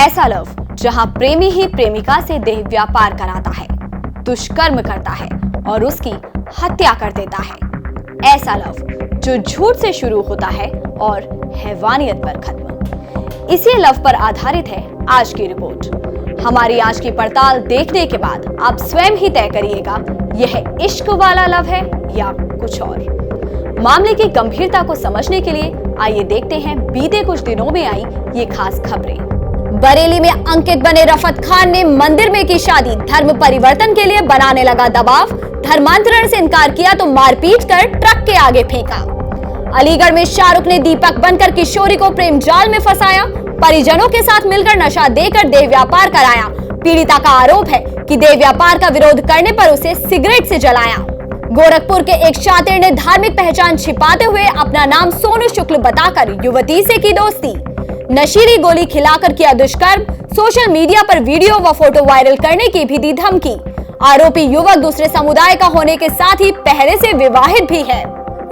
ऐसा लव जहां प्रेमी ही प्रेमिका से देह व्यापार कराता है, दुष्कर्म करता है और उसकी हत्या कर देता है। ऐसा लव जो झूठ से शुरू होता है और हैवानियत पर खत्म। इसी लव पर आधारित है आज की रिपोर्ट। हमारी आज की पड़ताल देखने के बाद आप स्वयं ही तय करिएगा यह इश्क वाला लव है या कुछ और। मामले की गंभीरता को समझने के लिए आइए देखते हैं बीते कुछ दिनों में आई ये खास खबरें। बरेली में अंकित बने रफत खान ने मंदिर में की शादी, धर्म परिवर्तन के लिए बनाने लगा दबाव, धर्मांतरण से इनकार किया तो मारपीट कर ट्रक के आगे फेंका। अलीगढ़ में शाहरुख ने दीपक बनकर किशोरी को प्रेम जाल में फंसाया, परिजनों के साथ मिलकर नशा देकर देह व्यापार कराया। पीड़िता का आरोप है कि देह व्यापार का विरोध करने पर उसे सिगरेट से जलाया। गोरखपुर के एक शातिर ने धार्मिक पहचान छिपाते हुए अपना नाम सोनू शुक्ल बताकर युवती से की दोस्ती। नशीली गोली खिलाकर किया दुष्कर्म, सोशल मीडिया पर वीडियो व फोटो वायरल करने की भी दी धमकी। आरोपी युवक दूसरे समुदाय का होने के साथ ही पहले से विवाहित भी है।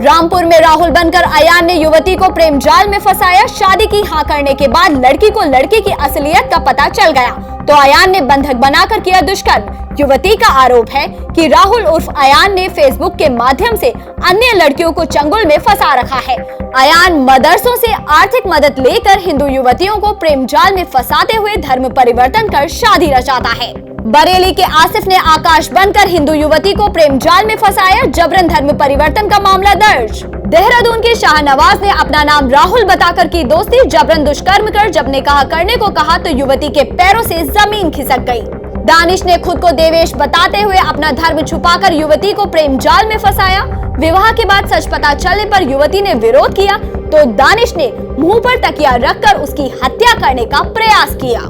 रामपुर में राहुल बनकर अयान ने युवती को प्रेम जाल में फंसाया। शादी की हाँ करने के बाद लड़की को लड़के की असलियत का पता चल गया तो अयान ने बंधक बनाकर किया दुष्कर्म। युवती का आरोप है कि राहुल उर्फ अयान ने फेसबुक के माध्यम से अन्य लड़कियों को चंगुल में फंसा रखा है। अयान मदरसों से आर्थिक मदद लेकर हिंदू युवतियों को प्रेम जाल में फंसाते हुए धर्म परिवर्तन कर शादी रचाता है। बरेली के आसिफ ने आकाश बनकर हिंदू युवती को प्रेम जाल में फंसाया, जबरन धर्म परिवर्तन का मामला दर्ज। देहरादून के शाहनवाज ने अपना नाम राहुल बताकर की दोस्ती, जबरन दुष्कर्म कर जब ने कहा करने को कहा तो युवती के पैरों से जमीन खिसक गई। दानिश ने खुद को देवेश बताते हुए अपना धर्म छुपाकर युवती को प्रेम जाल में फंसाया। विवाह के बाद सच पता चलने पर युवती ने विरोध किया तो दानिश ने मुंह पर तकिया रखकर उसकी हत्या करने का प्रयास किया।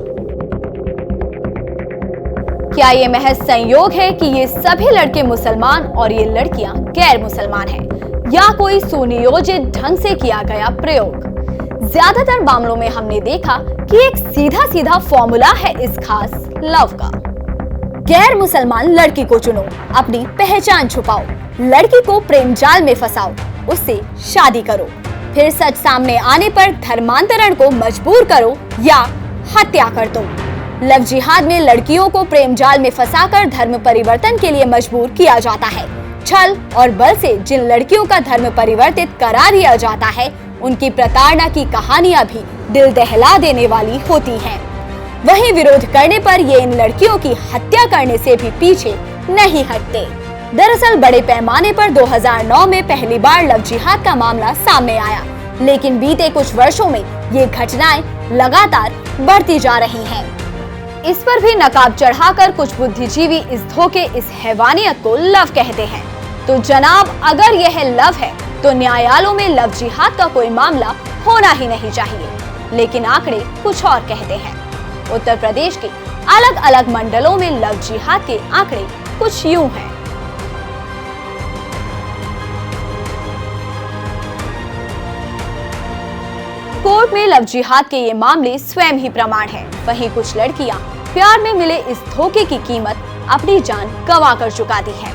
क्या ये महज संयोग है कि ये सभी लड़के मुसलमान और ये लड़कियां गैर मुसलमान हैं, या कोई सुनियोजित ढंग से किया गया प्रयोग? ज्यादातर मामलों में हमने देखा कि एक सीधा सीधा फॉर्मूला है इस खास लव का। गैर मुसलमान लड़की को चुनो, अपनी पहचान छुपाओ, लड़की को प्रेम जाल में फंसाओ, उससे शादी करो, फिर सच सामने आने पर धर्मांतरण को मजबूर करो या हत्या कर दो। लव जिहाद में लड़कियों को प्रेम जाल में फंसाकर धर्म परिवर्तन के लिए मजबूर किया जाता है। छल और बल से जिन लड़कियों का धर्म परिवर्तित करा दिया जाता है उनकी प्रताड़ना की कहानियां भी दिल दहला देने वाली होती हैं। वहीं विरोध करने पर ये इन लड़कियों की हत्या करने से भी पीछे नहीं हटते। दरअसल बड़े पैमाने पर 2009 में पहली बार लव जिहाद का मामला सामने आया, लेकिन बीते कुछ वर्षों में ये घटनाएं लगातार बढ़ती जा रही हैं। इस पर भी नकाब चढ़ाकर कुछ बुद्धिजीवी इस धोखे, इस हैवानियत को लव कहते हैं। तो जनाब, अगर यह लव है तो न्यायालयों में लव जिहाद का कोई मामला होना ही नहीं चाहिए। लेकिन आंकड़े कुछ और कहते हैं। उत्तर प्रदेश के अलग अलग मंडलों में लव जिहाद के आंकड़े कुछ यूं हैं। कोर्ट में लव जिहाद के ये मामले स्वयं ही प्रमाण है। वहीं कुछ लड़कियां प्यार में मिले इस धोखे की कीमत अपनी जान गंवा कर चुकाती हैं।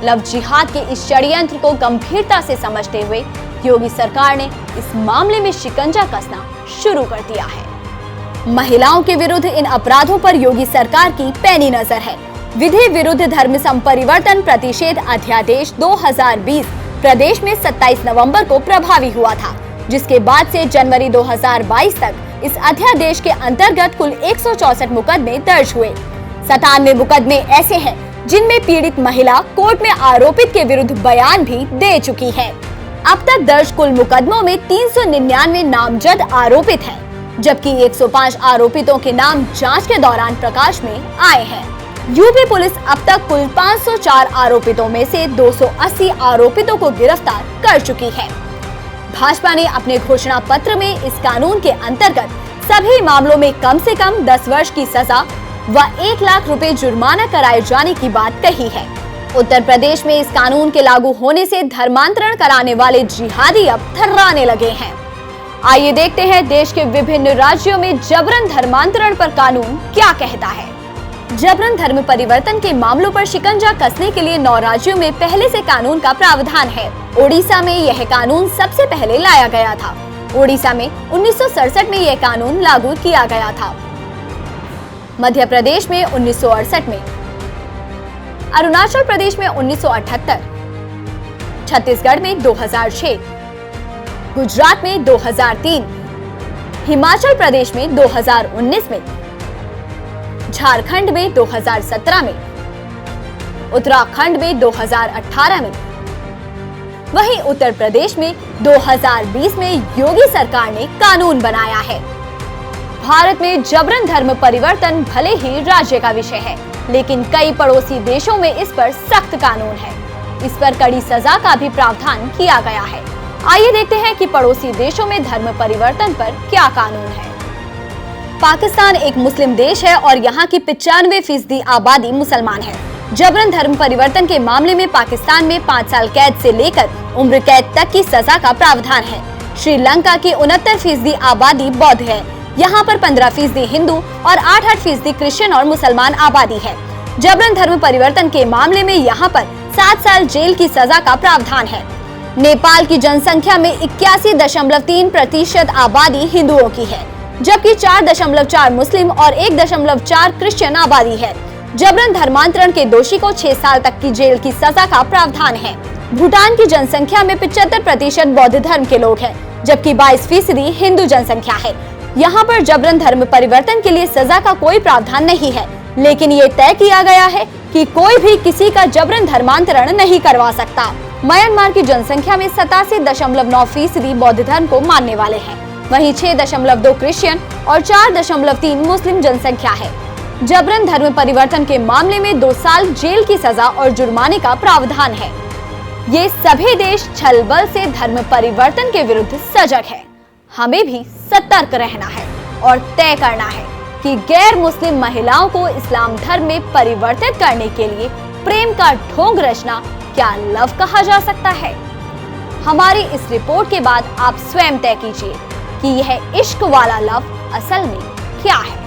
लव जिहाद के इस षड्यंत्र को गंभीरता से समझते हुए योगी सरकार ने इस मामले में शिकंजा कसना शुरू कर दिया है। महिलाओं के विरुद्ध इन अपराधों पर योगी सरकार की पैनी नजर है। विधि विरुद्ध धर्म संपरिवर्तन प्रतिषेध अध्यादेश 2020 प्रदेश में 27 नवंबर को प्रभावी हुआ था, जिसके बाद से जनवरी 2022 तक इस अध्यादेश के अंतर्गत कुल 164 मुकदमे दर्ज हुए। 97 मुकदमे ऐसे हैं जिनमें पीड़ित महिला कोर्ट में आरोपित के विरुद्ध बयान भी दे चुकी है। अब तक दर्ज कुल मुकदमों में 399 नामजद आरोपित हैं, जबकि 105 आरोपितों के नाम जांच के दौरान प्रकाश में आए हैं। यूपी पुलिस अब तक कुल 504 आरोपितों में से 280 आरोपितों को गिरफ्तार कर चुकी है। भाजपा ने अपने घोषणा पत्र में इस कानून के अंतर्गत सभी मामलों में कम से कम 10 वर्ष की सजा व 1 लाख रुपए जुर्माना कराए जाने की बात कही है। उत्तर प्रदेश में इस कानून के लागू होने से धर्मांतरण कराने वाले जिहादी अब थर्राने लगे हैं। आइए देखते हैं देश के विभिन्न राज्यों में जबरन धर्मांतरण पर कानून क्या कहता है। जबरन धर्म परिवर्तन के मामलों पर शिकंजा कसने के लिए 9 राज्यों में पहले से कानून का प्रावधान है। ओडिशा में यह कानून सबसे पहले लाया गया था। ओडिशा में 1967 में यह कानून लागू किया गया था। मध्य प्रदेश में 1968 में, अरुणाचल प्रदेश में 1978, छत्तीसगढ़ में 2006, गुजरात में 2003, हिमाचल प्रदेश में 2019 में, झारखंड में 2017 में, उत्तराखंड में 2018 में, वहीं उत्तर प्रदेश में 2020 में योगी सरकार ने कानून बनाया है। भारत में जबरन धर्म परिवर्तन भले ही राज्य का विषय है, लेकिन कई पड़ोसी देशों में इस पर सख्त कानून है। इस पर कड़ी सजा का भी प्रावधान किया गया है। आइए देखते हैं कि पड़ोसी देशों में धर्म परिवर्तन पर क्या कानून है। पाकिस्तान एक मुस्लिम देश है और यहाँ की 95% आबादी मुसलमान है। जबरन धर्म परिवर्तन के मामले में पाकिस्तान में 5 साल कैद से लेकर उम्र कैद तक की सजा का प्रावधान है। श्रीलंका की 69% आबादी बौद्ध है। यहाँ पर 15% हिंदू और 8% क्रिश्चियन और मुसलमान आबादी है। जबरन धर्म परिवर्तन के मामले में यहाँ पर 7 साल जेल की सजा का प्रावधान है। नेपाल की जनसंख्या में 81.3% आबादी हिंदुओं की है, जबकि 4.4 मुस्लिम और 1.4 क्रिश्चियन आबादी है। जबरन धर्मांतरण के दोषी को 6 साल तक की जेल की सजा का प्रावधान है। भूटान की जनसंख्या में 75% बौद्ध धर्म के लोग हैं, जबकि 22% हिंदू जनसंख्या है। यहाँ पर जबरन धर्म परिवर्तन के लिए सजा का कोई प्रावधान नहीं है, लेकिन ये तय किया गया है कि कोई भी किसी का जबरन धर्मांतरण नहीं करवा सकता। म्यांमार की जनसंख्या में 87.9% बौद्ध धर्म को मानने वाले हैं, वहीं 6.2 क्रिश्चियन और 4.3 मुस्लिम जनसंख्या है। जबरन धर्म परिवर्तन के मामले में 2 साल जेल की सजा और जुर्माने का प्रावधान है। ये सभी देश छल बल से धर्म परिवर्तन के विरुद्ध सजग है। हमें भी सतर्क रहना है और तय करना है कि गैर मुस्लिम महिलाओं को इस्लाम धर्म में परिवर्तित करने के लिए प्रेम का ढोंग रचना क्या लव कहा जा सकता है? हमारी इस रिपोर्ट के बाद आप स्वयं तय कीजिए कि यह इश्क वाला लव असल में क्या है।